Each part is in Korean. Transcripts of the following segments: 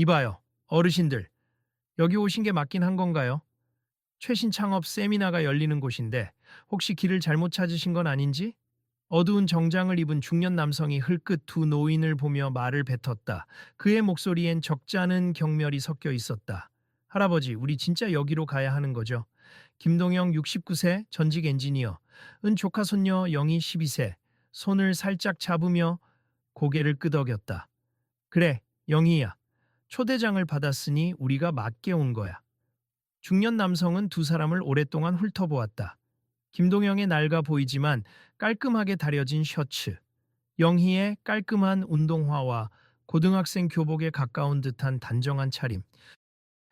이봐요. 어르신들, 여기 오신 게 맞긴 한 건가요? 최신 창업 세미나가 열리는 곳인데 혹시 길을 잘못 찾으신 건 아닌지? 어두운 정장을 입은 중년 남성이 흘끗 두 노인을 보며 말을 뱉었다. 그의 목소리엔 적잖은 경멸이 섞여 있었다. 할아버지, 우리 진짜 여기로 가야 하는 거죠? 김동영 69세 전직 엔지니어, 은 조카 손녀 영희 12세, 손을 살짝 잡으며 고개를 끄덕였다. 그래, 영희야. 초대장을 받았으니 우리가 맞게 온 거야. 중년 남성은 두 사람을 오랫동안 훑어보았다. 김동영의 낡아 보이지만 깔끔하게 다려진 셔츠, 영희의 깔끔한 운동화와 고등학생 교복에 가까운 듯한 단정한 차림.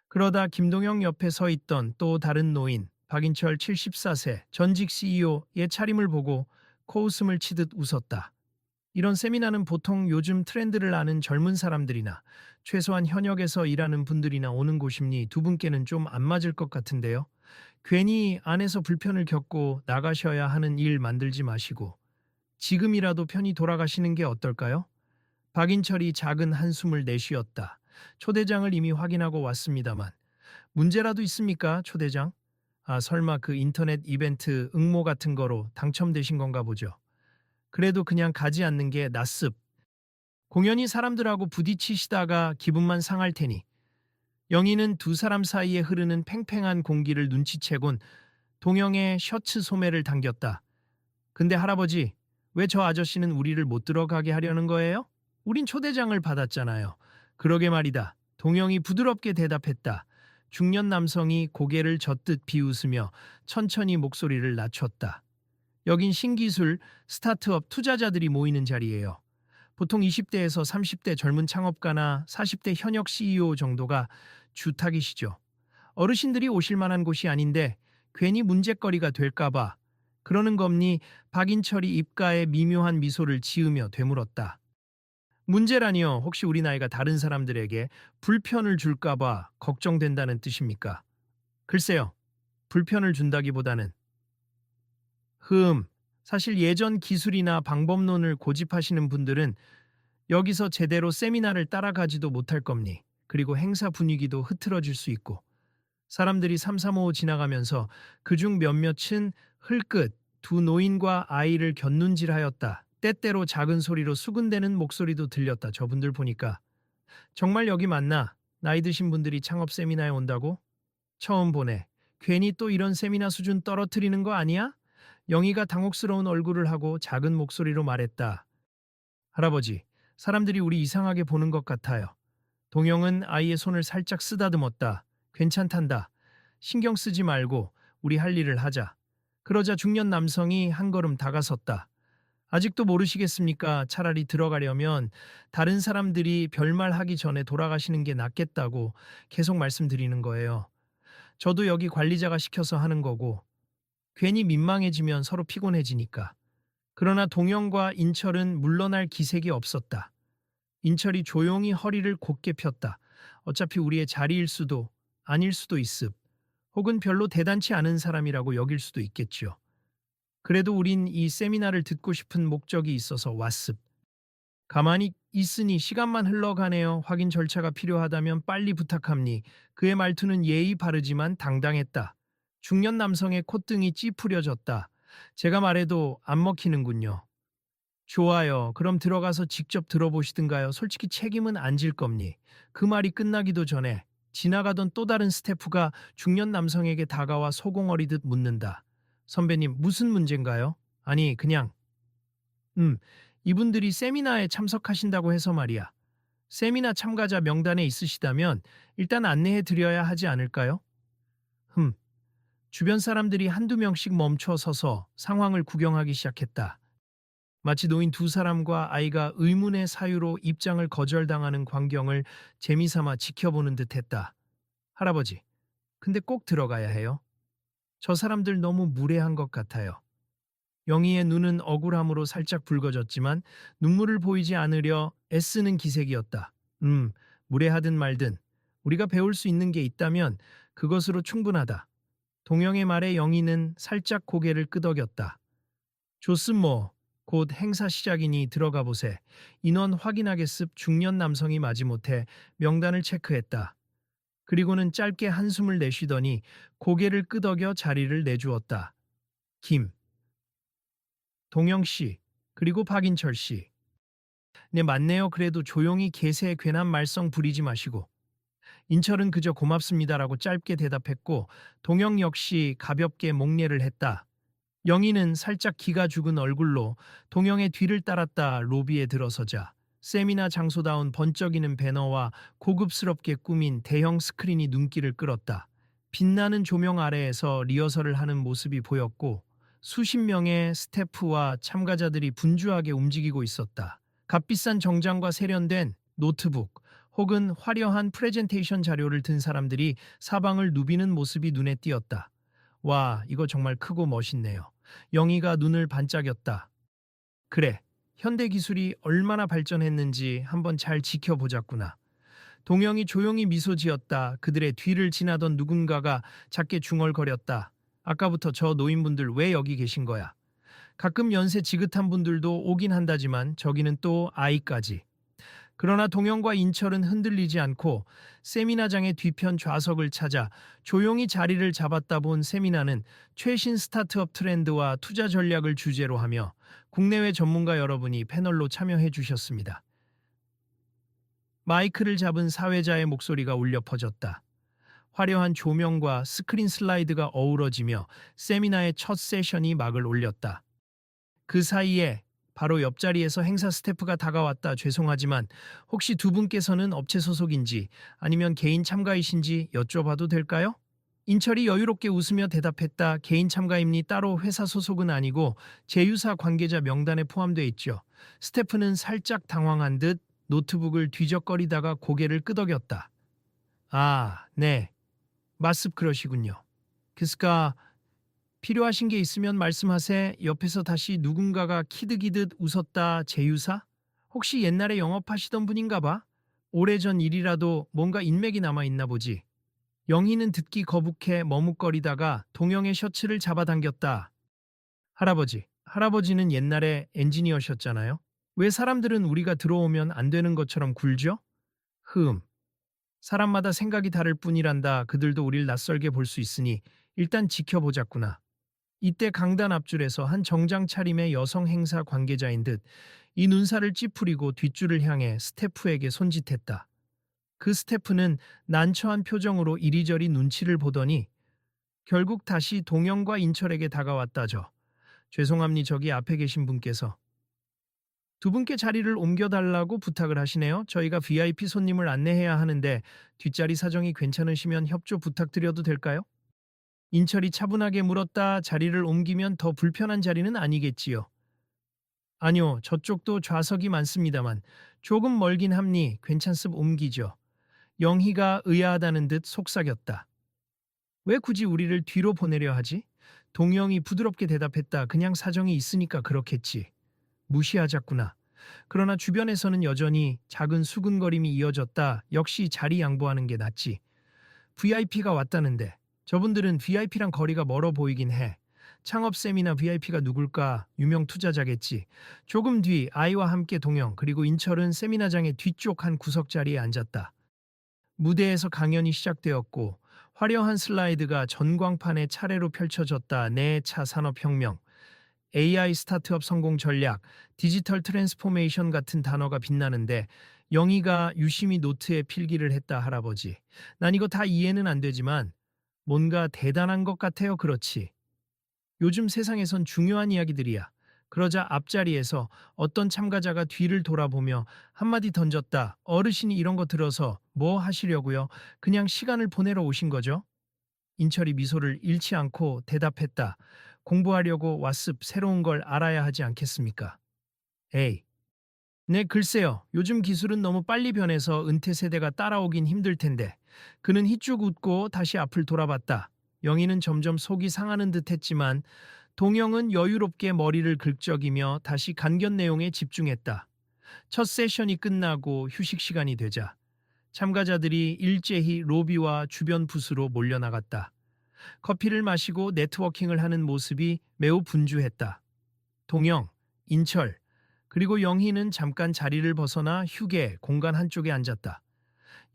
그러다 김동영 옆에 서 있던 또 다른 노인, 박인철 74세 전직 CEO의 차림을 보고 코웃음을 치듯 웃었다. 이런 세미나는 보통 요즘 트렌드를 아는 젊은 사람들이나 최소한 현역에서 일하는 분들이나 오는 곳이니 두 분께는 좀 안 맞을 것 같은데요. 괜히 안에서 불편을 겪고 나가셔야 하는 일 만들지 마시고 지금이라도 편히 돌아가시는 게 어떨까요? 박인철이 작은 한숨을 내쉬었다. 초대장을 이미 확인하고 왔습니다만. 문제라도 있습니까, 초대장? 아, 설마 그 인터넷 이벤트 응모 같은 거로 당첨되신 건가 보죠. 그래도 그냥 가지 않는 게 낫습. 공연히 사람들하고 부딪히시다가 기분만 상할 테니. 영희는 두 사람 사이에 흐르는 팽팽한 공기를 눈치채곤 동영의 셔츠 소매를 당겼다. 근데 할아버지, 왜 저 아저씨는 우리를 못 들어가게 하려는 거예요? 우린 초대장을 받았잖아요. 그러게 말이다. 동영이 부드럽게 대답했다. 중년 남성이 고개를 젓듯 비웃으며 천천히 목소리를 낮췄다. 여긴 신기술, 스타트업 투자자들이 모이는 자리예요. 보통 20대에서 30대 젊은 창업가나 40대 현역 CEO 정도가 주탁이시죠. 어르신들이 오실 만한 곳이 아닌데 괜히 문제거리가 될까봐 그러는 겁니. 박인철이 입가에 미묘한 미소를 지으며 되물었다. 문제라니요. 혹시 우리 나이가 다른 사람들에게 불편을 줄까봐 걱정된다는 뜻입니까? 글쎄요. 불편을 준다기보다는 사실 예전 기술이나 방법론을 고집하시는 분들은 여기서 제대로 세미나를 따라가지도 못할 겁니. 그리고 행사 분위기도 흐트러질 수 있고 사람들이 삼삼오오 지나가면서 그중 몇몇은 흘끗 두 노인과 아이를 곁눈질하였다. 때때로 작은 소리로 수군대는 목소리도 들렸다. 저분들 보니까 정말 여기 맞나? 나이 드신 분들이 창업 세미나에 온다고? 처음 보네. 괜히 또 이런 세미나 수준 떨어뜨리는 거 아니야? 영희가 당혹스러운 얼굴을 하고 작은 목소리로 말했다. 할아버지, 사람들이 우리 이상하게 보는 것 같아요. 동영은 아이의 손을 살짝 쓰다듬었다. 괜찮단다. 신경 쓰지 말고 우리 할 일을 하자. 그러자 중년 남성이 한 걸음 다가섰다. 아직도 모르시겠습니까? 차라리 들어가려면 다른 사람들이 별말 하기 전에 돌아가시는 게 낫겠다고 계속 말씀드리는 거예요. 저도 여기 관리자가 시켜서 하는 거고 괜히 민망해지면 서로 피곤해지니까. 그러나 동영과 인철은 물러날 기색이 없었다. 인철이 조용히 허리를 곧게 폈다. 어차피 우리의 자리일 수도 아닐 수도 있습. 혹은 별로 대단치 않은 사람이라고 여길 수도 있겠죠. 그래도 우린 이 세미나를 듣고 싶은 목적이 있어서 왔습. 가만히 있으니 시간만 흘러가네요. 확인 절차가 필요하다면 빨리 부탁합니. 그의 말투는 예의 바르지만 당당했다. 중년 남성의 콧등이 찌푸려졌다. 제가 말해도 안 먹히는군요. 좋아요. 그럼 들어가서 직접 들어보시든가요. 솔직히 책임은 안 질 겁니. 그 말이 끝나기도 전에 지나가던 또 다른 스태프가 중년 남성에게 다가와 소공어리듯 묻는다. 선배님, 무슨 문제인가요? 아니, 그냥 음, 이분들이 세미나에 참석하신다고 해서 말이야. 세미나 참가자 명단에 있으시다면 일단 안내해 드려야 하지 않을까요? 흠, 주변 사람들이 한두 명씩 멈춰 서서 상황을 구경하기 시작했다. 마치 노인 두 사람과 아이가 의문의 사유로 입장을 거절당하는 광경을 재미삼아 지켜보는 듯했다. 할아버지, 근데 꼭 들어가야 해요. 저 사람들 너무 무례한 것 같아요. 영희의 눈은 억울함으로 살짝 붉어졌지만 눈물을 보이지 않으려 애쓰는 기색이었다. 무례하든 말든 우리가 배울 수 있는 게 있다면 그것으로 충분하다. 동영의 말에 영희는 살짝 고개를 끄덕였다. 좋습 뭐. 곧 행사 시작이니 들어가 보세. 인원 확인하겠습. 중년 남성이 마지못해 명단을 체크했다. 그리고는 짧게 한숨을 내쉬더니 고개를 끄덕여 자리를 내주었다. 김, 동영 씨, 그리고 박인철 씨. 네, 맞네요. 그래도 조용히 계세에 괜한 말썽 부리지 마시고. 인철은 그저 고맙습니다라고 짧게 대답했고 동영 역시 가볍게 목례를 했다. 영희는 살짝 기가 죽은 얼굴로 동영의 뒤를 따랐다 로비에 들어서자 세미나 장소다운 번쩍이는 배너와 고급스럽게 꾸민 대형 스크린이 눈길을 끌었다. 빛나는 조명 아래에서 리허설을 하는 모습이 보였고 수십 명의 스태프와 참가자들이 분주하게 움직이고 있었다. 값비싼 정장과 세련된 노트북 혹은 화려한 프레젠테이션 자료를 든 사람들이 사방을 누비는 모습이 눈에 띄었다. 와, 이거 정말 크고 멋있네요. 영희가 눈을 반짝였다. 그래, 현대 기술이 얼마나 발전했는지 한번 잘 지켜보자꾸나. 동영이 조용히 미소 지었다. 그들의 뒤를 지나던 누군가가 작게 중얼거렸다. 아까부터 저 노인분들 왜 여기 계신 거야? 가끔 연세 지긋한 분들도 오긴 한다지만 저기는 또 아이까지. 그러나 동영과 인철은 흔들리지 않고 세미나장의 뒤편 좌석을 찾아 조용히 자리를 잡았다 본 세미나는 최신 스타트업 트렌드와 투자 전략을 주제로 하며 국내외 전문가 여러분이 패널로 참여해 주셨습니다. 마이크를 잡은 사회자의 목소리가 울려 퍼졌다. 화려한 조명과 스크린 슬라이드가 어우러지며 세미나의 첫 세션이 막을 올렸다. 그 사이에 바로 옆자리에서 행사 스태프가 다가왔다. 죄송하지만 혹시 두 분께서는 업체 소속인지 아니면 개인 참가이신지 여쭤봐도 될까요? 인철이 여유롭게 웃으며 대답했다. 개인 참가임니 따로 회사 소속은 아니고 제휴사 관계자 명단에 포함되어 있죠. 스태프는 살짝 당황한 듯 노트북을 뒤적거리다가 고개를 끄덕였다. 아, 네. 말씀 그러시군요. 그스까 필요하신 게 있으면 말씀하세. 옆에서 다시 누군가가 키득이듯 웃었다. 제휴사? 혹시 옛날에 영업하시던 분인가 봐? 오래전 일이라도 뭔가 인맥이 남아있나 보지. 영희는 듣기 거북해 머뭇거리다가 동영의 셔츠를 잡아당겼다. 할아버지는 옛날에 엔지니어셨잖아요. 왜 사람들은 우리가 들어오면 안 되는 것처럼 굴죠? 사람마다 생각이 다를 뿐이란다. 그들도 우릴 낯설게 볼 수 있으니 일단 지켜보자꾸나. 이때 강단 앞줄에서 한 정장 차림의 여성 행사 관계자인 듯 이 눈살을 찌푸리고 뒷줄을 향해 스태프에게 손짓했다. 그 스태프는 난처한 표정으로 이리저리 눈치를 보더니 결국 다시 동영과 인철에게 다가왔다죠. 죄송합니 저기 앞에 계신 분께서 두 분께 자리를 옮겨달라고 부탁을 하시네요. 저희가 VIP 손님을 안내해야 하는데 뒷자리 사정이 괜찮으시면 협조 부탁드려도 될까요? 인철이 차분하게 물었다. 자리를 옮기면 더 불편한 자리는 아니겠지요. 아니요, 저쪽도 좌석이 많습니다만 조금 멀긴 합니. 괜찮습 옮기죠. 영희가 의아하다는 듯 속삭였다. 왜 굳이 우리를 뒤로 보내려 하지? 동영이 부드럽게 대답했다. 그냥 사정이 있으니까 그렇겠지. 무시하자꾸나. 그러나 주변에서는 여전히 작은 수군거림이 이어졌다. 역시 자리 양보하는 게 낫지. VIP가 왔다는데 저분들은 VIP랑 거리가 멀어 보이긴 해. 창업쌤이나 VIP가 누굴까? 유명 투자자겠지. 조금 뒤 아이와 함께 동영 그리고 인철은 세미나장의 뒤쪽 한 구석 자리에 앉았다. 무대에서 강연이 시작되었고 화려한 슬라이드가 전광판에 차례로 펼쳐졌다. 내 차 산업혁명, AI 스타트업 성공 전략, 디지털 트랜스포메이션 같은 단어가 빛나는데 영희가 유심히 노트에 필기를 했다. 할아버지. 난 이거 다 이해는 안 되지만 뭔가 대단한 것 같아요. 그렇지. 요즘 세상에선 중요한 이야기들이야. 그러자 앞자리에서 어떤 참가자가 뒤를 돌아보며 한마디 던졌다. 어르신이 이런 거 들어서 뭐 하시려고요? 그냥 시간을 보내러 오신 거죠? 인철이 미소를 잃지 않고 대답했다. 공부하려고 왔습. 새로운 걸 알아야 하지 않겠습니까? 에이. 네, 글쎄요. 요즘 기술은 너무 빨리 변해서 은퇴 세대가 따라오긴 힘들 텐데. 그는 희쭉 웃고 다시 앞을 돌아봤다. 영희는 점점 속이 상하는 듯 했지만 동영은 여유롭게 머리를 긁적이며 다시 간견 내용에 집중했다. 첫 세션이 끝나고 휴식 시간이 되자 참가자들이 일제히 로비와 주변 부스로 몰려나갔다. 커피를 마시고 네트워킹을 하는 모습이 매우 분주했다. 동영, 인철, 그리고 영희는 잠깐 자리를 벗어나 휴게 공간 한쪽에 앉았다.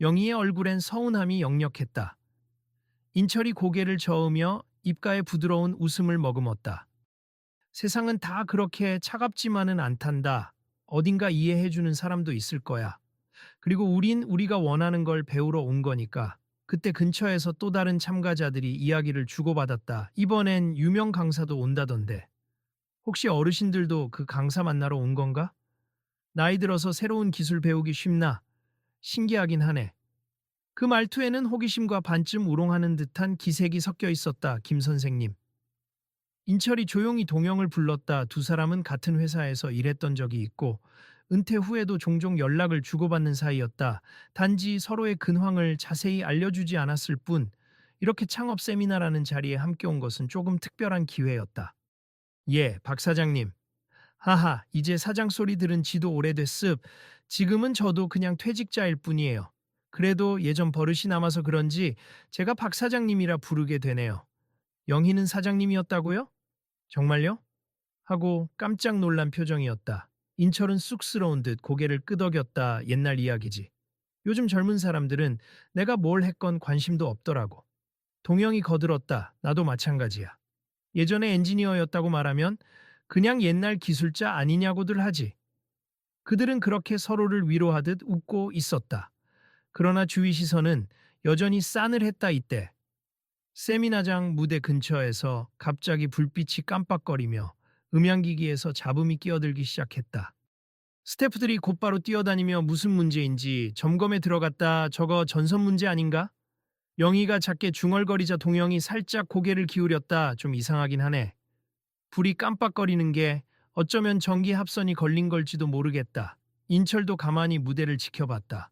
영희의 얼굴엔 서운함이 역력했다. 인철이 고개를 저으며 입가에 부드러운 웃음을 머금었다. 세상은 다 그렇게 차갑지만은 않단다. 어딘가 이해해주는 사람도 있을 거야. 그리고 우린 우리가 원하는 걸 배우러 온 거니까. 그때 근처에서 또 다른 참가자들이 이야기를 주고받았다. 이번엔 유명 강사도 온다던데. 혹시 어르신들도 그 강사 만나러 온 건가? 나이 들어서 새로운 기술 배우기 쉽나? 신기하긴 하네. 그 말투에는 호기심과 반쯤 우롱하는 듯한 기색이 섞여 있었다. 김 선생님. 인철이 조용히 동영을 불렀다. 두 사람은 같은 회사에서 일했던 적이 있고 은퇴 후에도 종종 연락을 주고받는 사이였다. 단지 서로의 근황을 자세히 알려주지 않았을 뿐 이렇게 창업 세미나라는 자리에 함께 온 것은 조금 특별한 기회였다. 예, 박 사장님. 하하, 이제 사장 소리 들은 지도 오래됐습. 지금은 저도 그냥 퇴직자일 뿐이에요. 그래도 예전 버릇이 남아서 그런지 제가 박 사장님이라 부르게 되네요. 영희는 사장님이었다고요? 정말요? 하고 깜짝 놀란 표정이었다. 인철은 쑥스러운 듯 고개를 끄덕였다. 옛날 이야기지. 요즘 젊은 사람들은 내가 뭘 했건 관심도 없더라고. 동영이 거들었다. 나도 마찬가지야. 예전에 엔지니어였다고 말하면 그냥 옛날 기술자 아니냐고들 하지. 그들은 그렇게 서로를 위로하듯 웃고 있었다. 그러나 주위 시선은 여전히 싸늘했다. 이때 세미나장 무대 근처에서 갑자기 불빛이 깜빡거리며 음향기기에서 잡음이 끼어들기 시작했다. 스태프들이 곧바로 뛰어다니며 무슨 문제인지 점검에 들어갔다. 저거 전선 문제 아닌가? 영희가 작게 중얼거리자 동영이 살짝 고개를 기울였다. 좀 이상하긴 하네. 불이 깜빡거리는 게 어쩌면 전기 합선이 걸린 걸지도 모르겠다. 인철도 가만히 무대를 지켜봤다.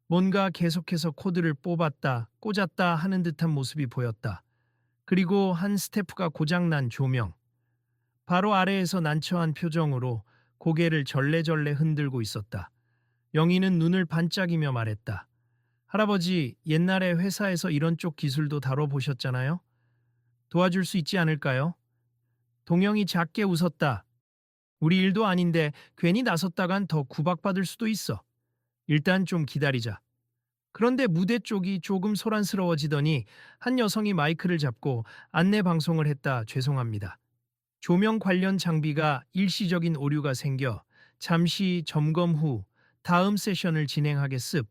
뭔가 계속해서 코드를 뽑았다, 꽂았다 하는 듯한 모습이 보였다. 그리고 한 스태프가 고장난 조명. 바로 아래에서 난처한 표정으로 고개를 절레절레 흔들고 있었다. 영희는 눈을 반짝이며 말했다. 할아버지, 옛날에 회사에서 이런 쪽 기술도 다뤄보셨잖아요? 도와줄 수 있지 않을까요? 동영이 작게 웃었다. 우리 일도 아닌데 괜히 나섰다간 더 구박받을 수도 있어. 일단 좀 기다리자. 그런데 무대 쪽이 조금 소란스러워지더니 한 여성이 마이크를 잡고 안내 방송을 했다. 죄송합니다. 조명 관련 장비가 일시적인 오류가 생겨 잠시 점검 후 다음 세션을 진행하겠습.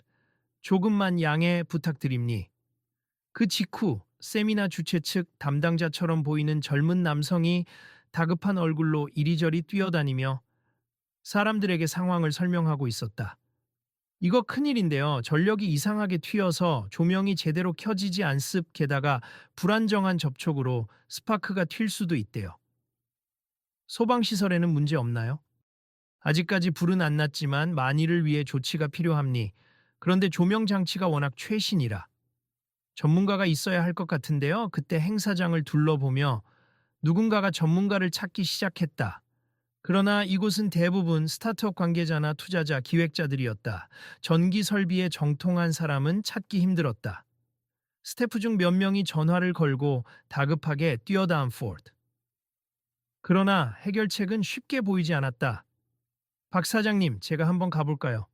조금만 양해 부탁드립니. 그 직후 세미나 주최 측 담당자처럼 보이는 젊은 남성이 다급한 얼굴로 이리저리 뛰어다니며 사람들에게 상황을 설명하고 있었다. 이거 큰일인데요. 전력이 이상하게 튀어서 조명이 제대로 켜지지 않습. 게다가 불안정한 접촉으로 스파크가 튈 수도 있대요. 소방시설에는 문제 없나요? 아직까지 불은 안 났지만 만일을 위해 조치가 필요합니. 그런데 조명 장치가 워낙 최신이라 전문가가 있어야 할 것 같은데요. 그때 행사장을 둘러보며 누군가가 전문가를 찾기 시작했다. 그러나 이곳은 대부분 스타트업 관계자나 투자자, 기획자들이었다. 전기 설비에 정통한 사람은 찾기 힘들었다. 스태프 중 몇 명이 전화를 걸고 다급하게 뛰어다온 포드. 그러나 해결책은 쉽게 보이지 않았다. 박 사장님, 제가 한번 가볼까요?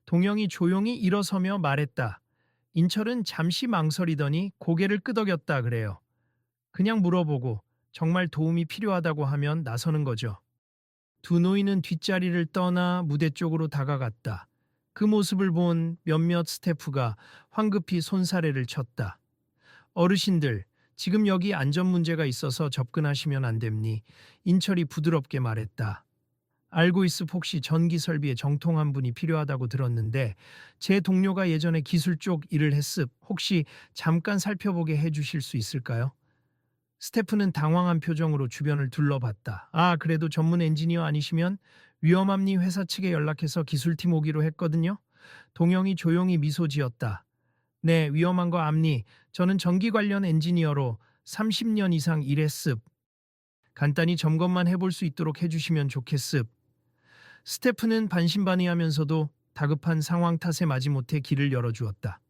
동영이 조용히 일어서며 말했다. 인철은 잠시 망설이더니 고개를 끄덕였다 그래요. 그냥 물어보고 정말 도움이 필요하다고 하면 나서는 거죠. 두 노인은 뒷자리를 떠나 무대 쪽으로 다가갔다. 그 모습을 본 몇몇 스태프가 황급히 손사래를 쳤다. 어르신들, 지금 여기 안전 문제가 있어서 접근하시면 안 됩니. 인철이 부드럽게 말했다. 알고 있습. 혹시 전기 설비에 정통한 분이 필요하다고 들었는데 제 동료가 예전에 기술 쪽 일을 했습. 혹시 잠깐 살펴보게 해주실 수 있을까요? 스태프는 당황한 표정으로 주변을 둘러봤다. 아, 그래도 전문 엔지니어 아니시면 위험합니. 회사 측에 연락해서 기술팀 오기로 했거든요. 동영이 조용히 미소 지었다. 네, 위험한 거 압니. 저는 전기 관련 엔지니어로 30년 이상 일했습. 간단히 점검만 해볼 수 있도록 해주시면 좋겠습. 스태프는 반신반의하면서도 다급한 상황 탓에 마지못해 길을 열어주었다.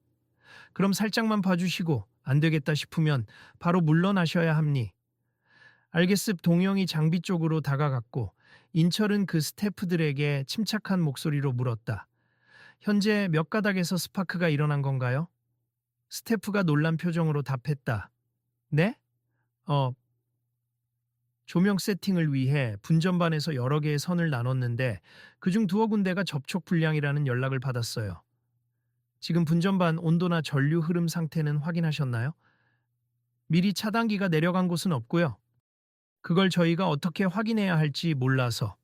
그럼 살짝만 봐주시고 안 되겠다 싶으면 바로 물러나셔야 합니. 알겠습. 동영이 장비 쪽으로 다가갔고 인철은 그 스태프들에게 침착한 목소리로 물었다. 현재 몇 가닥에서 스파크가 일어난 건가요? 스태프가 놀란 표정으로 답했다. 네? 어, 조명 세팅을 위해 분전반에서 여러 개의 선을 나눴는데 그중 두어 군데가 접촉 불량이라는 연락을 받았어요. 지금 분전반 온도나 전류 흐름 상태는 확인하셨나요? 미리 차단기가 내려간 곳은 없고요. 그걸 저희가 어떻게 확인해야 할지 몰라서.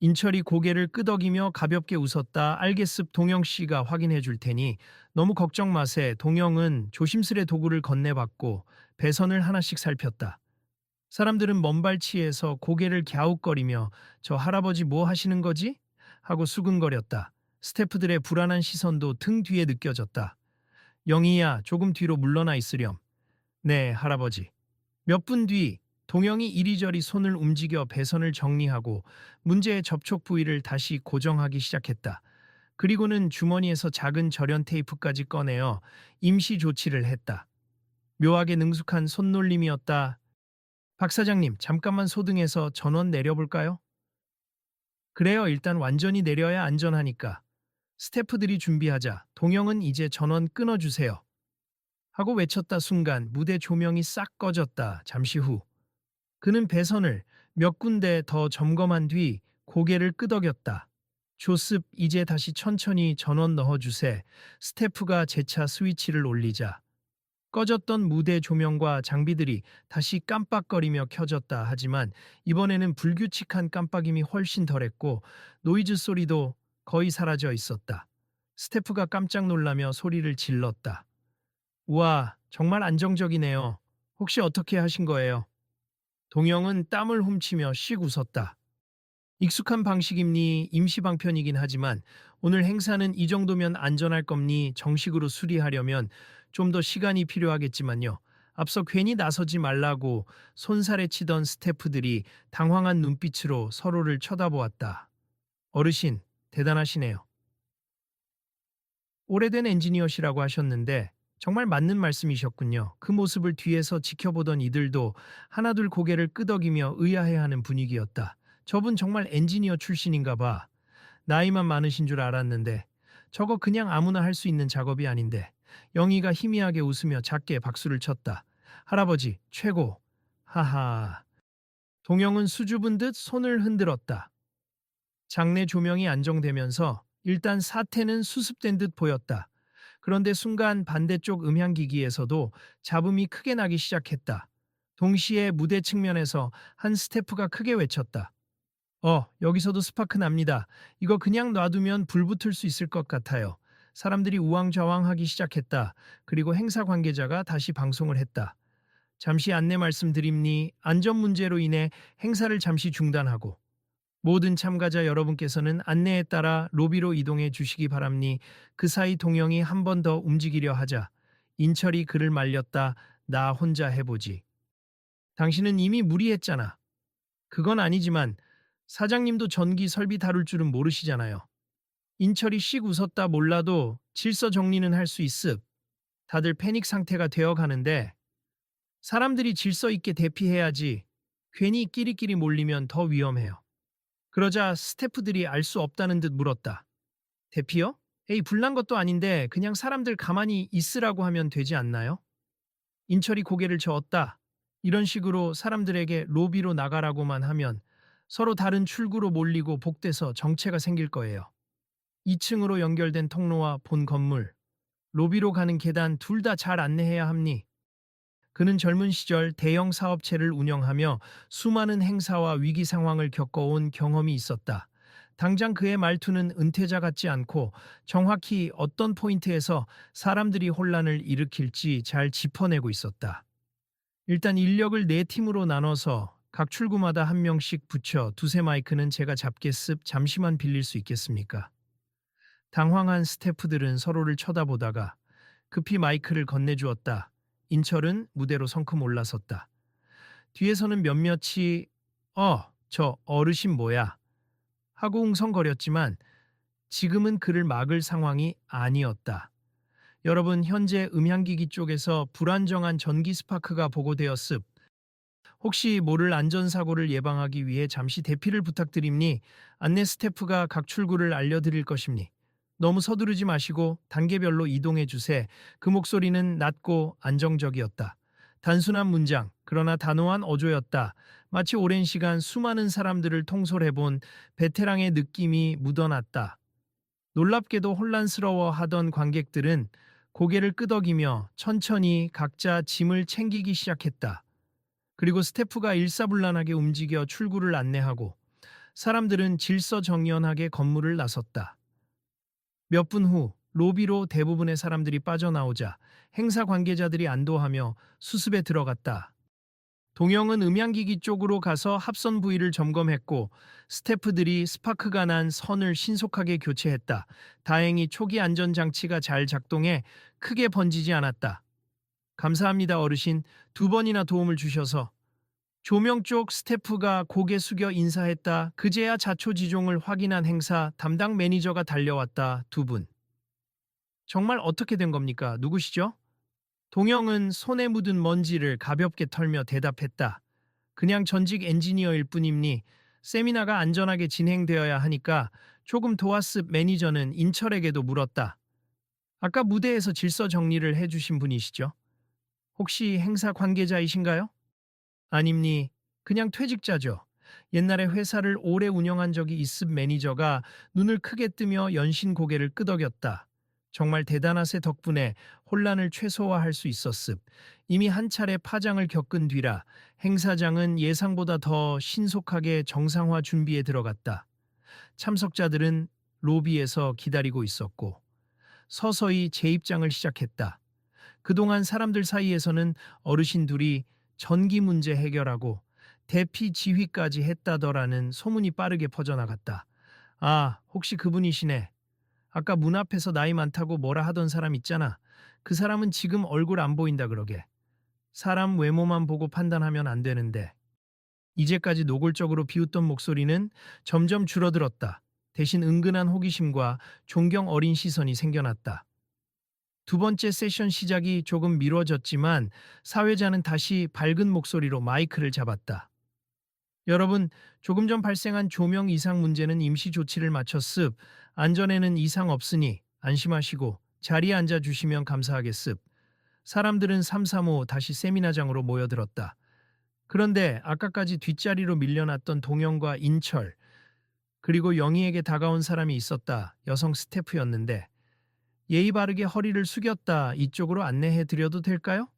인철이 고개를 끄덕이며 가볍게 웃었다. 알겠습. 동영 씨가 확인해 줄 테니 너무 걱정 마세. 동영은 조심스레 도구를 건네받고 배선을 하나씩 살폈다. 사람들은 먼발치에서 고개를 갸웃거리며 저 할아버지 뭐 하시는 거지? 하고 수근거렸다. 스태프들의 불안한 시선도 등 뒤에 느껴졌다. 영희야, 조금 뒤로 물러나 있으렴. 네, 할아버지. 몇 분 뒤 동영이 이리저리 손을 움직여 배선을 정리하고 문제의 접촉 부위를 다시 고정하기 시작했다. 그리고는 주머니에서 작은 절연 테이프까지 꺼내어 임시 조치를 했다. 묘하게 능숙한 손놀림이었다. 박 사장님, 잠깐만 소등에서 전원 내려볼까요? 그래요, 일단 완전히 내려야 안전하니까. 스태프들이 준비하자 동영은 이제 전원 끊어주세요. 하고 외쳤다. 순간 무대 조명이 싹 꺼졌다. 잠시 후 그는 배선을 몇 군데 더 점검한 뒤 고개를 끄덕였다. 조습, 이제 다시 천천히 전원 넣어주세. 스태프가 재차 스위치를 올리자 꺼졌던 무대 조명과 장비들이 다시 깜빡거리며 켜졌다. 하지만 이번에는 불규칙한 깜빡임이 훨씬 덜했고 노이즈 소리도 거의 사라져 있었다. 스태프가 깜짝 놀라며 소리를 질렀다. 우와, 정말 안정적이네요. 혹시 어떻게 하신 거예요? 동영은 땀을 훔치며 씩 웃었다. 익숙한 방식입니. 임시 방편이긴 하지만 오늘 행사는 이 정도면 안전할 겁니. 정식으로 수리하려면 좀 더 시간이 필요하겠지만요. 앞서 괜히 나서지 말라고 손살에 치던 스태프들이 당황한 눈빛으로 서로를 쳐다보았다. 어르신, 대단하시네요. 오래된 엔지니어시라고 하셨는데 정말 맞는 말씀이셨군요. 그 모습을 뒤에서 지켜보던 이들도 하나둘 고개를 끄덕이며 의아해하는 분위기였다. 저분 정말 엔지니어 출신인가 봐. 나이만 많으신 줄 알았는데 저거 그냥 아무나 할 수 있는 작업이 아닌데. 영희가 희미하게 웃으며 작게 박수를 쳤다. 할아버지, 최고. 하하. 동영은 수줍은 듯 손을 흔들었다. 장내 조명이 안정되면서 일단 사태는 수습된 듯 보였다. 그런데 순간 반대쪽 음향기기에서도 잡음이 크게 나기 시작했다. 동시에 무대 측면에서 한 스태프가 크게 외쳤다. 여기서도 스파크 납니다. 이거 그냥 놔두면 불 붙을 수 있을 것 같아요. 사람들이 우왕좌왕하기 시작했다. 그리고 행사 관계자가 다시 방송을 했다. 잠시 안내 말씀드립니. 안전 문제로 인해 행사를 잠시 중단하고 모든 참가자 여러분께서는 안내에 따라 로비로 이동해 주시기 바랍니. 그 사이 동영이 한 번 더 움직이려 하자 인철이 그를 말렸다. 나 혼자 해보지. 당신은 이미 무리했잖아. 그건 아니지만 사장님도 전기 설비 다룰 줄은 모르시잖아요. 인철이 씩 웃었다. 몰라도 질서 정리는 할 수 있습. 다들 패닉 상태가 되어 가는데 사람들이 질서 있게 대피해야지. 괜히 끼리끼리 몰리면 더 위험해요. 그러자 스태프들이 알 수 없다는 듯 물었다. 대피요? 에이, 불난 것도 아닌데 그냥 사람들 가만히 있으라고 하면 되지 않나요? 인철이 고개를 저었다. 이런 식으로 사람들에게 로비로 나가라고만 하면 서로 다른 출구로 몰리고 복돼서 정체가 생길 거예요. 2층으로 연결된 통로와 본 건물, 로비로 가는 계단 둘 다 잘 안내해야 합니. 그는 젊은 시절 대형 사업체를 운영하며 수많은 행사와 위기 상황을 겪어온 경험이 있었다. 당장 그의 말투는 은퇴자 같지 않고 정확히 어떤 포인트에서 사람들이 혼란을 일으킬지 잘 짚어내고 있었다. 일단 인력을 네 팀으로 나눠서 각 출구마다 한 명씩 붙여 두세 마이크는 제가 잡겠습. 잠시만 빌릴 수 있겠습니까? 당황한 스태프들은 서로를 쳐다보다가 급히 마이크를 건네주었다. 인철은 무대로 성큼 올라섰다. 뒤에서는 몇몇이 저 어르신 뭐야? 하고 웅성거렸지만 지금은 그를 막을 상황이 아니었다. 여러분, 현재 음향기기 쪽에서 불안정한 전기 스파크가 보고되었습. 혹시 모를 안전사고를 예방하기 위해 잠시 대피를 부탁드립니? 안내 스태프가 각 출구를 알려드릴 것입니? 너무 서두르지 마시고 단계별로 이동해 주세. 그 목소리는 낮고 안정적이었다. 단순한 문장, 그러나 단호한 어조였다. 마치 오랜 시간 수많은 사람들을 통솔해본 베테랑의 느낌이 묻어났다. 놀랍게도 혼란스러워하던 관객들은 고개를 끄덕이며 천천히 각자 짐을 챙기기 시작했다. 그리고 스태프가 일사불란하게 움직여 출구를 안내하고 사람들은 질서정연하게 건물을 나섰다. 몇 분 후 로비로 대부분의 사람들이 빠져나오자 행사 관계자들이 안도하며 수습에 들어갔다. 동영은 음향기기 쪽으로 가서 합선 부위를 점검했고 스태프들이 스파크가 난 선을 신속하게 교체했다. 다행히 초기 안전장치가 잘 작동해 크게 번지지 않았다. 감사합니다 어르신. 두 번이나 도움을 주셔서. 조명 쪽 스태프가 고개 숙여 인사했다. 그제야 자초지종을 확인한 행사 담당 매니저가 달려왔다. 두 분. 정말 어떻게 된 겁니까? 누구시죠? 동영은 손에 묻은 먼지를 가볍게 털며 대답했다. 그냥 전직 엔지니어일 뿐입니. 세미나가 안전하게 진행되어야 하니까 조금 도와습. 매니저는 인철에게도 물었다. 아까 무대에서 질서 정리를 해주신 분이시죠? 혹시 행사 관계자이신가요? 아닙니. 그냥 퇴직자죠. 옛날에 회사를 오래 운영한 적이 있음. 매니저가 눈을 크게 뜨며 연신 고개를 끄덕였다. 정말 대단하세. 덕분에 혼란을 최소화할 수 있었음. 이미 한 차례 파장을 겪은 뒤라 행사장은 예상보다 더 신속하게 정상화 준비에 들어갔다. 참석자들은 로비에서 기다리고 있었고 서서히 재입장을 시작했다. 그동안 사람들 사이에서는 어르신 둘이 전기 문제 해결하고 대피 지휘까지 했다더라는 소문이 빠르게 퍼져나갔다. 아, 혹시 그분이시네. 아까 문 앞에서 나이 많다고 뭐라 하던 사람 있잖아. 그 사람은 지금 얼굴 안 보인다 그러게. 사람 외모만 보고 판단하면 안 되는데. 이제까지 노골적으로 비웃던 목소리는 점점 줄어들었다. 대신 은근한 호기심과 존경 어린 시선이 생겨났다. 두 번째 세션 시작이 조금 미뤄졌지만 사회자는 다시 밝은 목소리로 마이크를 잡았다. 여러분, 조금 전 발생한 조명 이상 문제는 임시 조치를 마쳤습. 안전에는 이상 없으니 안심하시고 자리에 앉아 주시면 감사하겠습. 사람들은 삼삼오오 다시 세미나장으로 모여들었다. 그런데 아까까지 뒷자리로 밀려났던 동영과 인철, 그리고 영희에게 다가온 사람이 있었다. 여성 스태프였는데 예의 바르게 허리를 숙였다. 이쪽으로 안내해 드려도 될까요?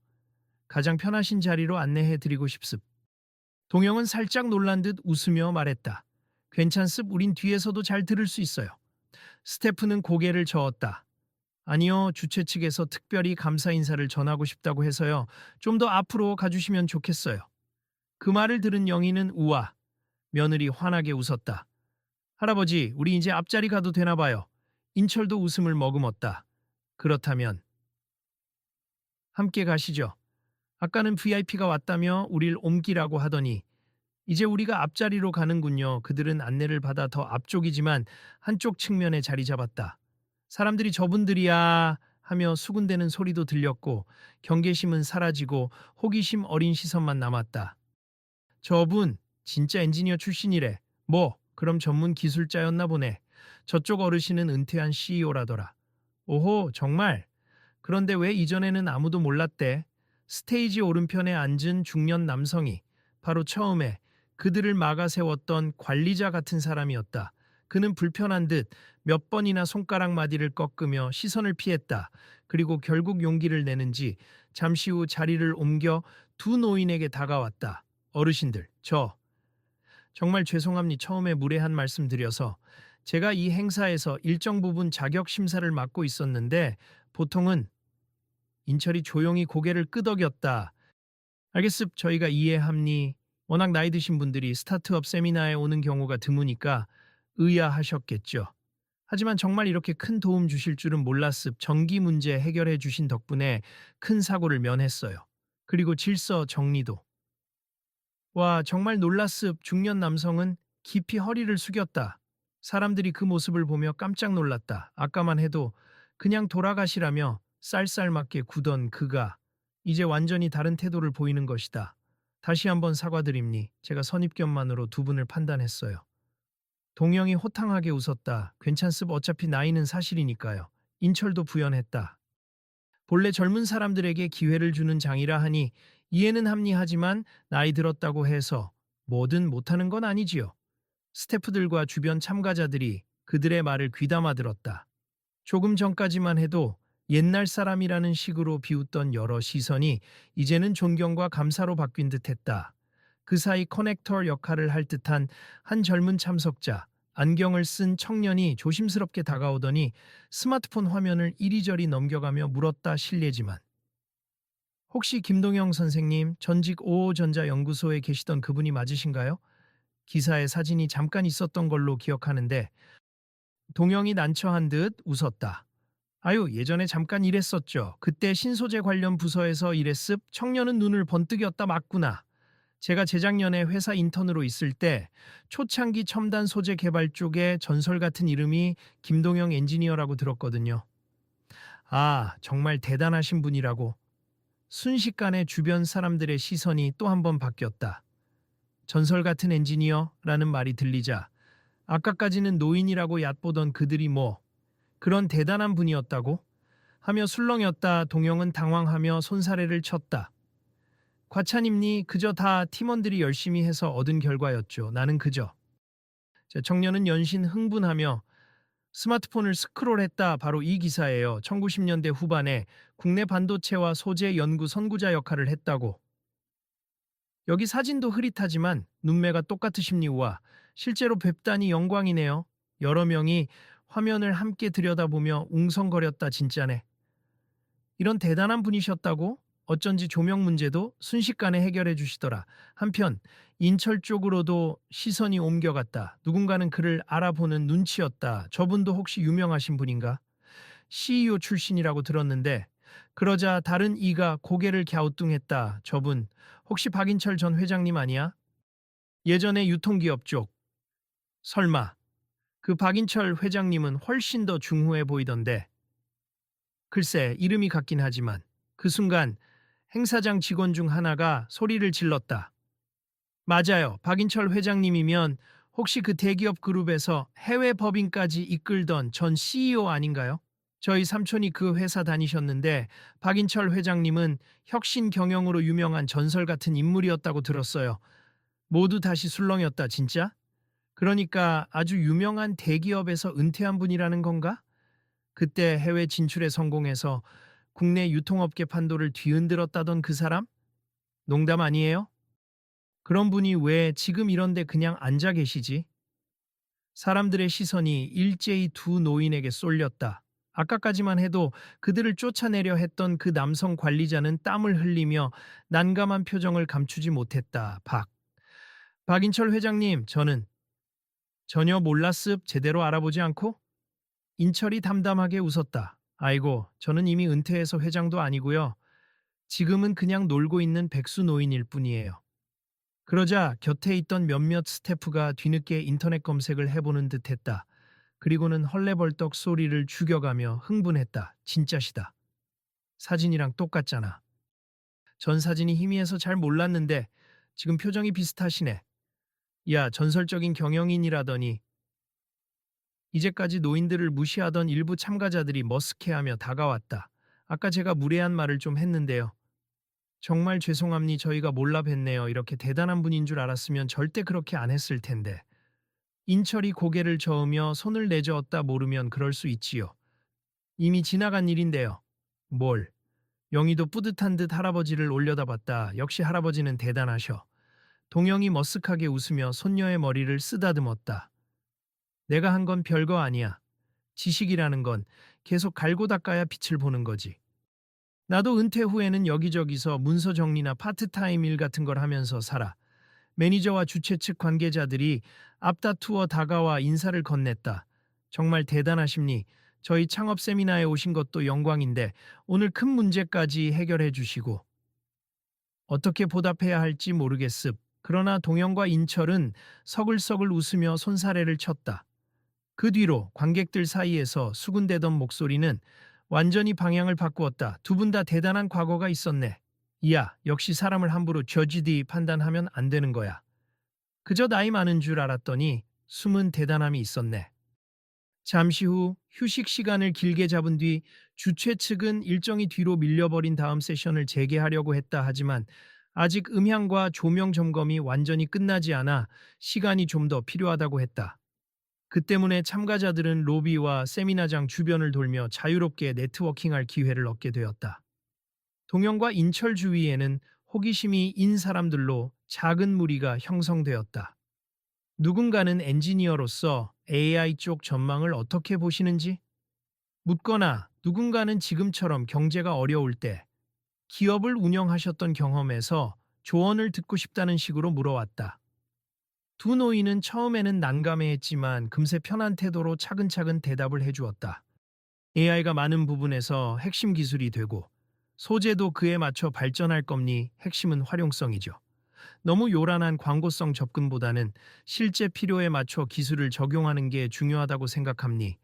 가장 편하신 자리로 안내해 드리고 싶습. 동영은 살짝 놀란 듯 웃으며 말했다. 괜찮습. 우린 뒤에서도 잘 들을 수 있어요. 스태프는 고개를 저었다. 아니요, 주최 측에서 특별히 감사 인사를 전하고 싶다고 해서요. 좀 더 앞으로 가주시면 좋겠어요. 그 말을 들은 영희는 우와. 며느리 환하게 웃었다. 할아버지, 우리 이제 앞자리 가도 되나 봐요. 인철도 웃음을 머금었다. 그렇다면 함께 가시죠. 아까는 VIP가 왔다며 우릴 옮기라고 하더니 이제 우리가 앞자리로 가는군요. 그들은 안내를 받아 더 앞쪽이지만 한쪽 측면에 자리 잡았다. 사람들이 저분들이야 하며 수군대는 소리도 들렸고 경계심은 사라지고 호기심 어린 시선만 남았다. 저분 진짜 엔지니어 출신이래. 뭐 그럼 전문 기술자였나 보네. 저쪽 어르신은 은퇴한 CEO라더라. 오호 정말? 그런데 왜 이전에는 아무도 몰랐대? 스테이지 오른편에 앉은 중년 남성이 바로 처음에 그들을 막아 세웠던 관리자 같은 사람이었다. 그는 불편한 듯 몇 번이나 손가락 마디를 꺾으며 시선을 피했다. 그리고 결국 용기를 내는지 잠시 후 자리를 옮겨 두 노인에게 다가왔다. 어르신들, 저 정말 죄송합니. 처음에 무례한 말씀 드려서 제가 이 행사에서 일정 부분 자격 심사를 맡고 있었는데 보통은 인철이 조용히 고개를 끄덕였다. 알겠습. 저희가 이해합니. 워낙 나이 드신 분들이 스타트업 세미나에 오는 경우가 드무니까 의아하셨겠죠. 하지만 정말 이렇게 큰 도움 주실 줄은 몰랐습. 전기 문제 해결해 주신 덕분에 큰 사고를 면했어요. 그리고 질서 정리도. 와, 정말 놀랐습. 중년 남성은 깊이 허리를 숙였다. 사람들이 그 모습을 보며 깜짝 놀랐다. 아까만 해도 그냥 돌아가시라며 쌀쌀맞게 구던 그가 이제 완전히 다른 태도를 보이는 것이다. 다시 한번 사과드립니. 제가 선입견만으로 두 분을 판단했어요. 동영이 호탕하게 웃었다. 괜찮습 어차피 나이는 사실이니까요. 인철도 부연했다. 본래 젊은 사람들에게 기회를 주는 장이라 하니 이해는 합리하지만 나이 들었다고 해서 뭐든 못하는 건 아니지요. 스태프들과 주변 참가자들이 그들의 말을 귀담아 들었다. 조금 전까지만 해도 옛날 사람이라는 식으로 비웃던 여러 시선이 이제는 존경과 감사로 바뀐 듯했다. 그 사이 커넥터 역할을 할 듯한 한 젊은 참석자, 안경을 쓴 청년이 조심스럽게 다가오더니 스마트폰 화면을 이리저리 넘겨가며 물었다 실례지만. 혹시 김동영 선생님 전직 오호전자연구소에 계시던 그분이 맞으신가요? 기사에 사진이 잠깐 있었던 걸로 기억하는데 동영이 난처한 듯 웃었다. 아유, 예전에 잠깐 일했었죠. 그때 신소재 관련 부서에서 일했습. 청년은 눈을 번뜩였다 맞구나. 제가 재작년에 회사 인턴으로 있을 때 초창기 첨단 소재 개발 쪽에 전설 같은 이름이 김동영 엔지니어라고 들었거든요. 아, 정말 대단하신 분이라고. 순식간에 주변 사람들의 시선이 또 한 번 바뀌었다. 전설 같은 엔지니어라는 말이 들리자 아까까지는 노인이라고 얕보던 그들이 뭐 그런 대단한 분이었다고? 하며 술렁였다. 동영은 당황하며 손사래를 쳤다. 과찬입니 그저 다 팀원들이 열심히 해서 얻은 결과였죠. 나는 그저. 청년은 연신 흥분하며 스마트폰을 스크롤했다. 바로 이 기사예요. 1990년대 후반에 국내 반도체와 소재 연구 선구자 역할을 했다고. 여기 사진도 흐릿하지만 눈매가 똑같으십니와 실제로 뵙다니 영광이네요. 여러 명이 화면을 함께 들여다보며 웅성거렸다. 진짜네. 이런 대단한 분이셨다고? 어쩐지 조명 문제도 순식간에 해결해 주시더라. 한편 인철 쪽으로도 시선이 옮겨갔다. 누군가는 그를 알아보는 눈치였다. 저분도 혹시 유명하신 분인가? CEO 출신이라고 들었는데 그러자 다른 이가 고개를 갸우뚱했다. 저분 혹시 박인철 전 회장님 아니야? 예전에 유통기업 쪽. 설마 그 박인철 회장님은 훨씬 더 중후해 보이던데. 글쎄 이름이 같긴 하지만 그 순간 행사장 직원 중 하나가 소리를 질렀다. 맞아요. 박인철 회장님이면 혹시 그 대기업 그룹에서 해외 법인까지 이끌던 전 CEO 아닌가요? 저희 삼촌이 그 회사 다니셨는데 박인철 회장님은 혁신 경영으로 유명한 전설 같은 인물이었다고 들었어요. 모두 다시 술렁였다 진짜? 그러니까 아주 유명한 대기업에서 은퇴한 분이라는 건가? 그때 해외 진출에 성공해서 국내 유통업계 판도를 뒤흔들었다던 그 사람? 농담 아니에요? 그런 분이 왜 지금 이런데 그냥 앉아 계시지? 사람들의 시선이 일제히 두 노인에게 쏠렸다. 아까까지만 해도 그들을 쫓아내려 했던 그 남성 관리자는 땀을 흘리며 난감한 표정을 감추지 못했다. 박인철 회장님, 저는 전혀 몰랐습. 제대로 알아보지 않고? 인철이 담담하게 웃었다. 아이고, 저는 이미 은퇴해서 회장도 아니고요. 지금은 그냥 놀고 있는 백수 노인일 뿐이에요. 그러자 곁에 있던 몇몇 스태프가 뒤늦게 인터넷 검색을 해보는 듯했다. 그리고는 헐레벌떡 소리를 죽여가며 흥분했다. 진짜시다. 사진이랑 똑같잖아. 전 사진이 희미해서 잘 몰랐는데 지금 표정이 비슷하시네. 야, 전설적인 경영인이라더니. 이제까지 노인들을 무시하던 일부 참가자들이 머쓱해하며 다가왔다. 아까 제가 무례한 말을 좀 했는데요. 정말 죄송합니 저희가 몰라 뵀네요. 이렇게 대단한 분인 줄 알았으면 절대 그렇게 안 했을 텐데. 인철이 고개를 저으며 손을 내저었다. 모르면 그럴 수 있지요. 이미 지나간 일인데요. 뭘. 영희도 뿌듯한 듯 할아버지를 올려다봤다. 역시 할아버지는 대단하셔. 동영이 머쓱하게 웃으며 손녀의 머리를 쓰다듬었다. 내가 한 건 별거 아니야. 지식이라는 건 계속 갈고 닦아야 빛을 보는 거지. 나도 은퇴 후에는 여기저기서 문서 정리나 파트타임 일 같은 걸 하면서 살아. 매니저와 주최 측 관계자들이 앞다투어 다가와 인사를 건넸다. 정말 대단하십니. 저희 창업 세미나에 오신 것도 영광인데 오늘 큰 문제까지 해결해 주시고. 어떻게 보답해야 할지 모르겠습. 그러나 동영과 인철은 서글서글 웃으며 손사래를 쳤다. 그 뒤로 관객들 사이에서 수군대던 목소리는 완전히 방향을 바꾸었다. 두 분 다 대단한 과거가 있었네. 이야, 역시 사람을 함부로 저지디 판단하면 안 되는 거야. 그저 나이 많은 줄 알았더니 숨은 대단함이 있었네. 잠시 후 휴식 시간을 길게 잡은 뒤 주최 측은 일정이 뒤로 밀려버린 다음 세션을 재개하려고 했다 하지만 아직 음향과 조명 점검이 완전히 끝나지 않아 시간이 좀 더 필요하다고 했다. 그 때문에 참가자들은 로비와 세미나장 주변을 돌며 자유롭게 네트워킹할 기회를 얻게 되었다. 동영과 인철 주위에는 호기심이 인 사람들로 작은 무리가 형성되었다. 누군가는 엔지니어로서 AI 쪽 전망을 어떻게 보시는지 묻거나 누군가는 지금처럼 경제가 어려울 때 기업을 운영하셨던 경험에서 조언을 듣고 싶다는 식으로 물어왔다. 두 노인은 처음에는 난감해했지만 금세 편한 태도로 차근차근 대답을 해주었다. AI가 많은 부분에서 핵심 기술이 되고 소재도 그에 맞춰 발전할 겁니 핵심은 활용성이죠. 너무 요란한 광고성 접근보다는 실제 필요에 맞춰 기술을 적용하는 게 중요하다고 생각합니.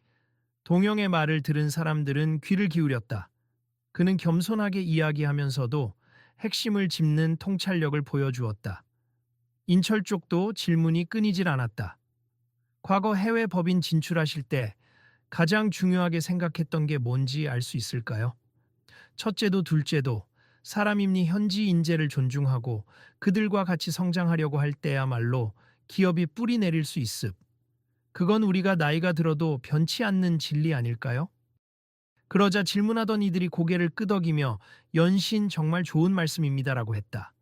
동영의 말을 들은 사람들은 귀를 기울였다. 그는 겸손하게 이야기하면서도 핵심을 짚는 통찰력을 보여주었다. 인철 쪽도 질문이 끊이질 않았다. 과거 해외 법인 진출하실 때 가장 중요하게 생각했던 게 뭔지 알 수 있을까요? 첫째도 둘째도 사람임니 현지 인재를 존중하고 그들과 같이 성장하려고 할 때야말로 기업이 뿌리 내릴 수 있음. 그건 우리가 나이가 들어도 변치 않는 진리 아닐까요? 그러자 질문하던 이들이 고개를 끄덕이며 연신 정말 좋은 말씀입니다라고 했다.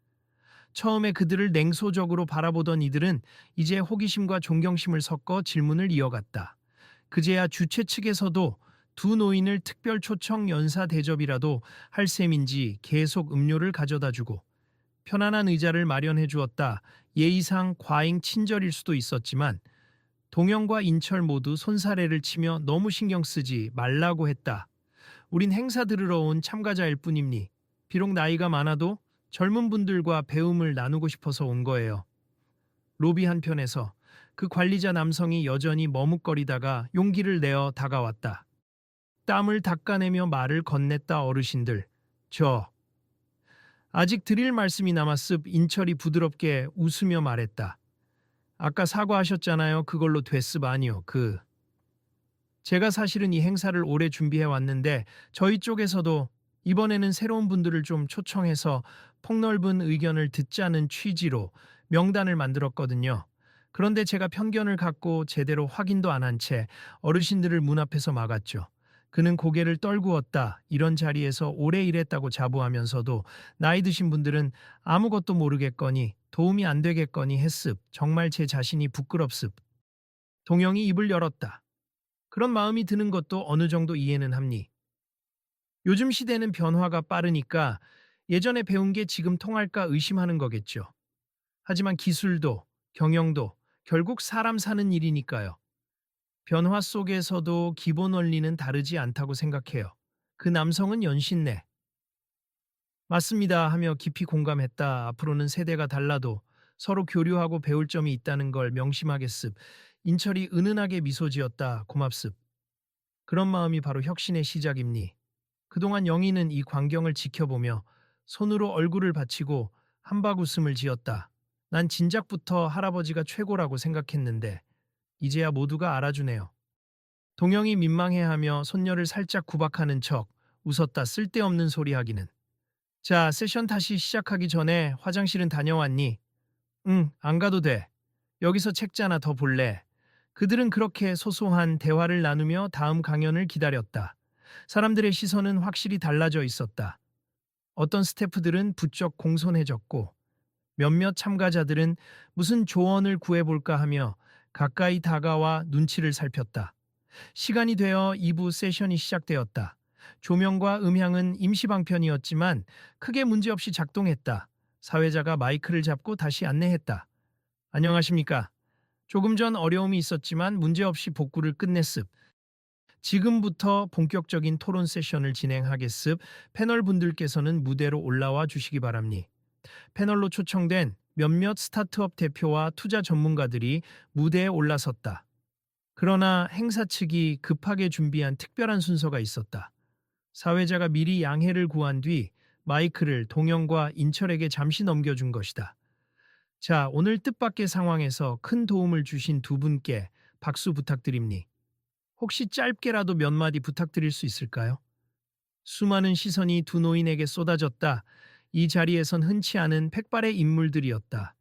처음에 그들을 냉소적으로 바라보던 이들은 이제 호기심과 존경심을 섞어 질문을 이어갔다. 그제야 주최 측에서도 두 노인을 특별 초청 연사 대접이라도 할 셈인지 계속 음료를 가져다 주고 편안한 의자를 마련해 주었다. 예의상 과잉 친절일 수도 있었지만 동영과 인철 모두 손사래를 치며 너무 신경 쓰지 말라고 했다. 우린 행사 들으러 온 참가자일 뿐입니. 비록 나이가 많아도 젊은 분들과 배움을 나누고 싶어서 온 거예요. 로비 한편에서 그 관리자 남성이 여전히 머뭇거리다가 용기를 내어 다가왔다. 땀을 닦아내며 말을 건넸다. 어르신들. 저 아직 드릴 말씀이 남았습. 인철이 부드럽게 웃으며 말했다. 아까 사과하셨잖아요. 그걸로 됐습. 아니요. 제가 사실은 이 행사를 오래 준비해 왔는데 저희 쪽에서도 이번에는 새로운 분들을 좀 초청해서 폭넓은 의견을 듣자는 취지로 명단을 만들었거든요. 그런데 제가 편견을 갖고 제대로 확인도 안 한 채 어르신들을 문 앞에서 막았죠. 그는 고개를 떨구었다. 이런 자리에서 오래 일했다고 자부하면서도 나이 드신 분들은 아무것도 모르겠거니 도움이 안 되겠거니 했습. 정말 제 자신이 부끄럽습. 동영이 입을 열었다. 그런 마음이 드는 것도 어느 정도 이해는 합니. 요즘 시대는 변화가 빠르니까 예전에 배운 게 지금 통할까 의심하는 거겠죠. 하지만 기술도 경영도 결국 사람 사는 일이니까요. 변화 속에서도 기본 원리는 다르지 않다고 생각해요. 그 남성은 연신내 맞습니다 하며 깊이 공감했다. 앞으로는 세대가 달라도 서로 교류하고 배울 점이 있다는 걸 명심하겠습. 인철이 은은하게 미소 지었다. 고맙습. 그런 마음이 바로 혁신의 시작입니. 그동안 영희는 이 광경을 지켜보며 손으로 얼굴을 받치고 한박 웃음을 지었다. 난 진작부터 할아버지가 최고라고 생각했는데 이제야 모두가 알아주네요. 동영이 민망해하며 손녀를 살짝 구박하는 척 웃었다. 쓸데없는 소리 하기는. 자, 세션 다시 시작하기 전에 화장실은 다녀왔니? 응, 안 가도 돼. 여기서 책자나 더 볼래? 그들은 그렇게 소소한 대화를 나누며 다음 강연을 기다렸다. 사람들의 시선은 확실히 달라져 있었다. 어떤 스태프들은 부쩍 공손해졌고 몇몇 참가자들은 무슨 조언을 구해볼까 하며 가까이 다가와 눈치를 살폈다. 시간이 되어 2부 세션이 시작되었다. 조명과 음향은 임시방편이었지만 크게 문제없이 작동했다. 사회자가 마이크를 잡고 다시 안내했다. 안녕하십니까. 조금 전 어려움이 있었지만 문제없이 복구를 끝냈습. 지금부터 본격적인 토론 세션을 진행하겠습. 패널 분들께서는 무대로 올라와 주시기 바랍니다. 패널로 초청된 몇몇 스타트업 대표와 투자 전문가들이 무대에 올라섰다. 그러나 행사 측이 급하게 준비한 특별한 순서가 있었다. 사회자가 미리 양해를 구한 뒤 마이크를 동영과 인철에게 잠시 넘겨준 것이다. 자, 오늘 뜻밖의 상황에서 큰 도움을 주신 두 분께 박수 부탁드립니. 혹시 짧게라도 몇 마디 부탁드릴 수 있을까요? 수많은 시선이 두 노인에게 쏟아졌다. 이 자리에선 흔치 않은 백발의 인물들이었다.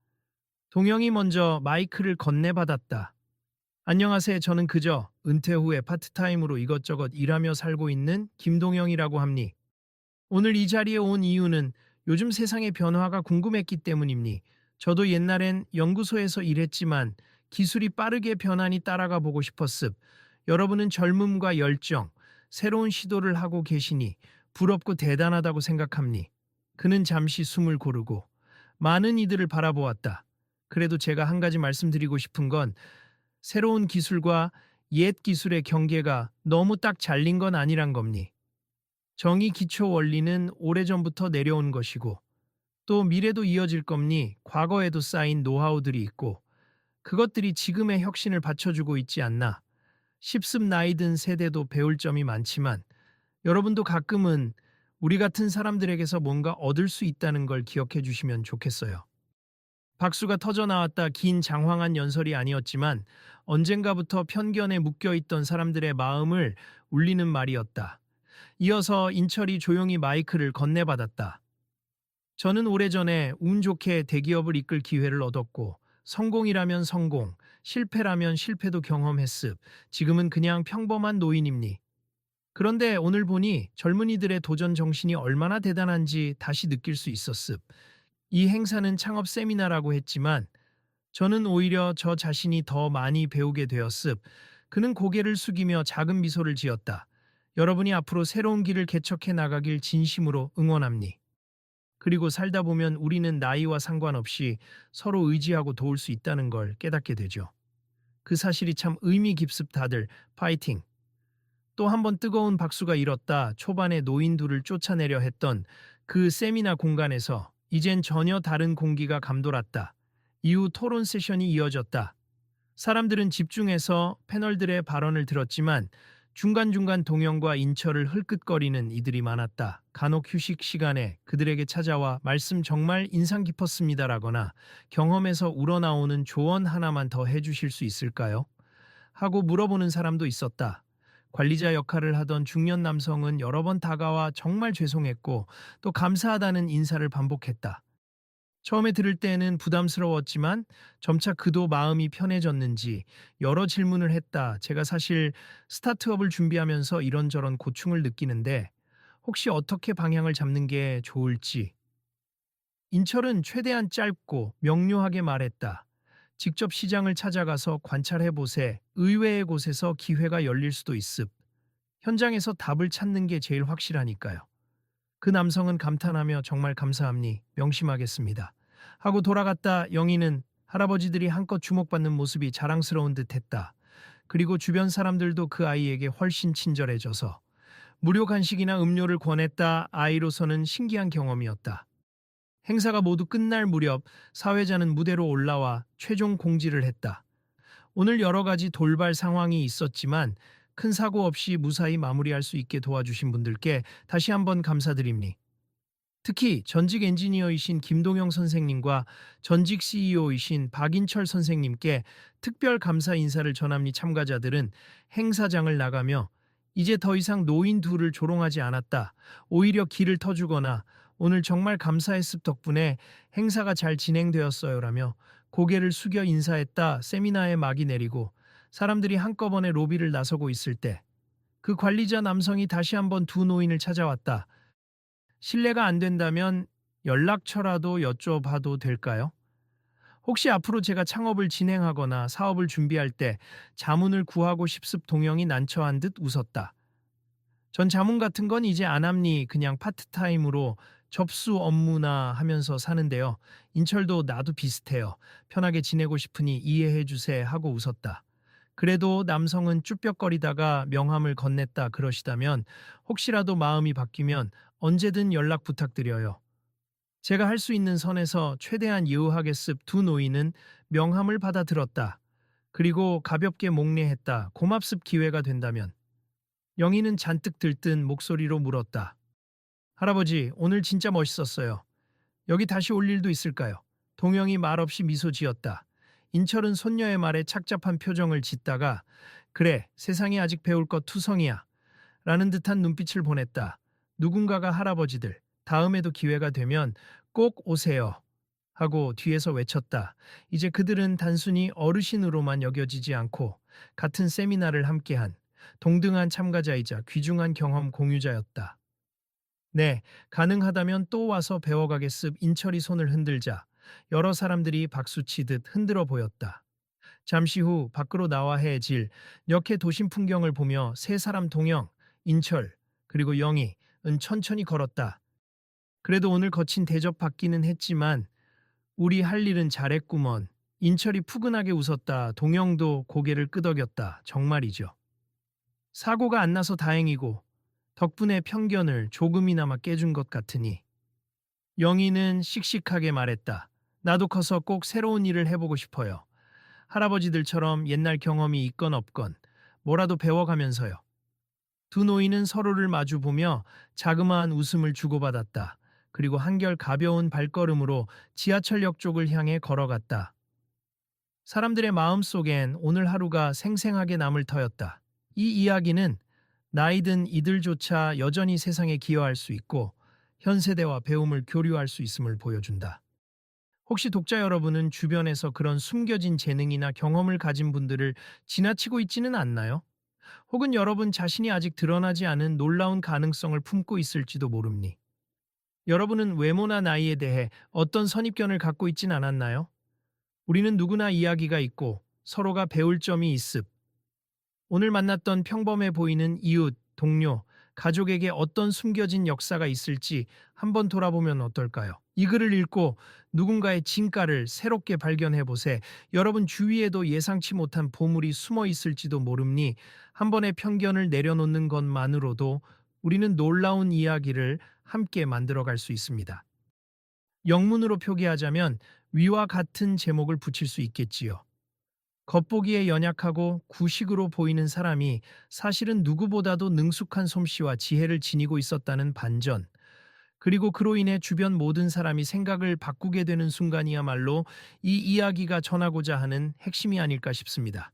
동영이 먼저 마이크를 건네받았다. 안녕하세요. 저는 그저 은퇴 후에 파트타임으로 이것저것 일하며 살고 있는 김동영이라고 합니. 오늘 이 자리에 온 이유는 요즘 세상의 변화가 궁금했기 때문입니. 저도 옛날엔 연구소에서 일했지만 기술이 빠르게 변하니 따라가 보고 싶었습. 여러분은 젊음과 열정, 새로운 시도를 하고 계시니 부럽고 대단하다고 생각합니. 그는 잠시 숨을 고르고 많은 이들을 바라보았다. 그래도 제가 한 가지 말씀드리고 싶은 건 새로운 기술과 옛 기술의 경계가 너무 딱 잘린 건 아니란 겁니. 정의 기초 원리는 오래전부터 내려온 것이고 또 미래도 이어질 겁니. 과거에도 쌓인 노하우들이 있고 그것들이 지금의 혁신을 받쳐주고 있지 않나. 십습 나이 든 세대도 배울 점이 많지만 여러분도 가끔은 우리 같은 사람들에게서 뭔가 얻을 수 있다는 걸 기억해 주시면 좋겠어요. 박수가 터져 나왔다. 긴 장황한 연설이 아니었지만 언젠가부터 편견에 묶여있던 사람들의 마음을 울리는 말이었다. 이어서 인철이 조용히 마이크를 건네받았다. 저는 오래전에 운 좋게 대기업을 이끌 기회를 얻었고 성공이라면 성공, 실패라면 실패도 경험했습. 지금은 그냥 평범한 노인입니. 그런데 오늘 보니 젊은이들의 도전 정신이 얼마나 대단한지 다시 느낄 수 있었습. 이 행사는 창업 세미나라고 했지만 저는 오히려 저 자신이 더 많이 배우게 되었습. 그는 고개를 숙이며 작은 미소를 지었다. 여러분이 앞으로 새로운 길을 개척해 나가길 진심으로 응원합니. 그리고 살다 보면 우리는 나이와 상관없이 서로 의지하고 도울 수 있다는 걸 깨닫게 되죠. 그 사실이 참 의미 깊습. 다들 파이팅! 또 한 번 뜨거운 박수가 일었다. 초반에 노인 둘을 쫓아내려 했던 그 세미나 공간에서 이젠 전혀 다른 공기가 감돌았다. 이후 토론 세션이 이어졌다. 사람들은 집중해서 패널들의 발언을 들었지만 중간중간 동영과 인철을 흘끗거리는 이들이 많았다. 간혹 휴식 시간에 그들에게 찾아와 말씀 정말 인상 깊었습니다라거나 경험에서 우러나오는 조언 하나만 더 해주실 수 있을까요? 하고 물어보는 사람도 있었다. 관리자 역할을 하던 중년 남성은 여러 번 다가와 정말 죄송했고 또 감사하다는 인사를 반복했다. 처음에 들을 때는 부담스러웠지만 점차 그도 마음이 편해졌는지 여러 질문을 했다. 제가 사실 스타트업을 준비하면서 이런저런 고충을 느끼는데 혹시 어떻게 방향을 잡는 게 좋을지. 인철은 최대한 짧고 명료하게 말했다. 직접 시장을 찾아가서 관찰해 보세. 의외의 곳에서 기회가 열릴 수도 있습. 현장에서 답을 찾는 게 제일 확실하니까요. 그 남성은 감탄하며 정말 감사합니. 명심하겠습니다. 하고 돌아갔다. 영희는 할아버지들이 한껏 주목받는 모습이 자랑스러운 듯했다. 그리고 주변 사람들도 그 아이에게 훨씬 친절해져서 무료 간식이나 음료를 권했다. 아이로서는 신기한 경험이었다. 행사가 모두 끝날 무렵 사회자는 무대로 올라와 최종 공지를 했다. 오늘 여러 가지 돌발 상황이 있었지만 큰 사고 없이 무사히 마무리할 수 있게 도와주신 분들께 다시 한번 감사드립니. 특히 전직 엔지니어이신 김동영 선생님과 전직 CEO이신 박인철 선생님께 특별 감사 인사를 전합니. 참가자들은 행사장을 나가며 이제 더 이상 노인 둘을 조롱하지 않았다. 오히려 길을 터주거나 오늘 정말 감사했습 덕분에 행사가 잘 진행되었어요라며 고개를 숙여 인사했다. 세미나에 막이 내리고 사람들이 한꺼번에 로비를 나서고 있을 때 그 관리자 남성이 다시 한번 두 노인을 찾아왔다. 실례가 안 된다면 연락처라도 여쭤봐도 될까요? 혹시 앞으로 제가 창업을 진행하거나 사업을 준비할 때 자문을 구하고 싶습. 동영이 난처한 듯 웃었다. 전 자문 같은 건 이제 안 합니. 그냥 파트타임으로 접수 업무나 하면서 사는데요. 인철도 나도 비슷해요. 편하게 지내고 싶으니 이해해 주세 하고 웃었다. 그래도 남성은 쭈뼛거리다가 명함을 건넸다. 그러시다면 혹시라도 마음이 바뀌면 언제든 연락 부탁드려요. 제가 할 수 있는 선에서 최대한 예우하겠습. 두 노인은 명함을 받아들었다. 그리고 가볍게 목례했다. 고맙습. 기회가 된다면. 영희는 잔뜩 들뜬 목소리로 물었다. 할아버지, 오늘 진짜 멋있었어요. 여기 다시 올 일도 있을까요? 동영이 말없이 미소 지었다. 인철은 손녀의 말에 착잡한 표정을 짓다가 그래, 세상에 아직 배울 것 투성이야. 라는 듯한 눈빛을 보냈다. 누군가가 할아버지들, 다음에도 기회가 되면 꼭 오세요. 하고 뒤에서 외쳤다. 이제 그들은 단순히 어르신으로만 여겨지지 않고 같은 세미나를 함께한 동등한 참가자이자 귀중한 경험 공유자였다. 네, 가능하다면 또 와서 배워가겠습. 인철이 손을 흔들자 여러 사람들이 박수치듯 흔들어 보였다. 잠시 후 밖으로 나와 해질 역의 도심 풍경을 보며 세 사람 동영, 인철, 그리고 영희은 천천히 걸었다. 그래도 오늘 거친 대접 받기는 했지만 우리 할 일은 잘했구먼. 인철이 푸근하게 웃었다. 동영도 고개를 끄덕였다. 정말이죠. 사고가 안 나서 다행이고 덕분에 편견을 조금이나마 깨준 것 같으니. 영희는 씩씩하게 말했다. 나도 커서 꼭 새로운 일을 해보고 싶어요. 할아버지들처럼 옛날 경험이 있건 없건 뭐라도 배워가면서요. 두 노인은 서로를 마주보며 자그마한 웃음을 주고받았다. 그리고 한결 가벼운 발걸음으로 지하철역 쪽을 향해 걸어갔다. 사람들의 마음속엔 오늘 하루가 생생하게 남을 터였다. 이 이야기는 나이든 이들조차 여전히 세상에 기여할 수 있고 현 세대와 배움을 교류할 수 있음을 보여준다. 혹시 독자 여러분은 주변에서 그런 숨겨진 재능이나 경험을 가진 분들을 지나치고 있지는 않나요? 혹은 여러분 자신이 아직 드러나지 않은 놀라운 가능성을 품고 있을지도 모릅니. 여러분은 외모나 나이에 대해 어떤 선입견을 갖고 있진 않았나요? 우리는 누구나 이야기가 있고 서로가 배울 점이 있습. 오늘 만났던 평범해 보이는 이웃, 동료, 가족에게 어떤 숨겨진 역사가 있을지 한번 돌아보면 어떨까요? 이 글을 읽고 누군가의 진가를 새롭게 발견해 보세. 여러분 주위에도 예상치 못한 보물이 숨어 있을지도 모릅니. 한 번의 편견을 내려놓는 것만으로도 우리는 놀라운 이야기를 함께 만들어갈 수 있습니다. 영문으로 표기하자면 위와 같은 제목을 붙일 수 있겠지요. 겉보기에 연약하고 구식으로 보이는 사람이 사실은 누구보다도 능숙한 솜씨와 지혜를 지니고 있었다는 반전, 그리고 그로 인해 주변 모든 사람이 생각을 바꾸게 되는 순간이야말로 이 이야기가 전하고자 하는 핵심이 아닐까 싶습니다.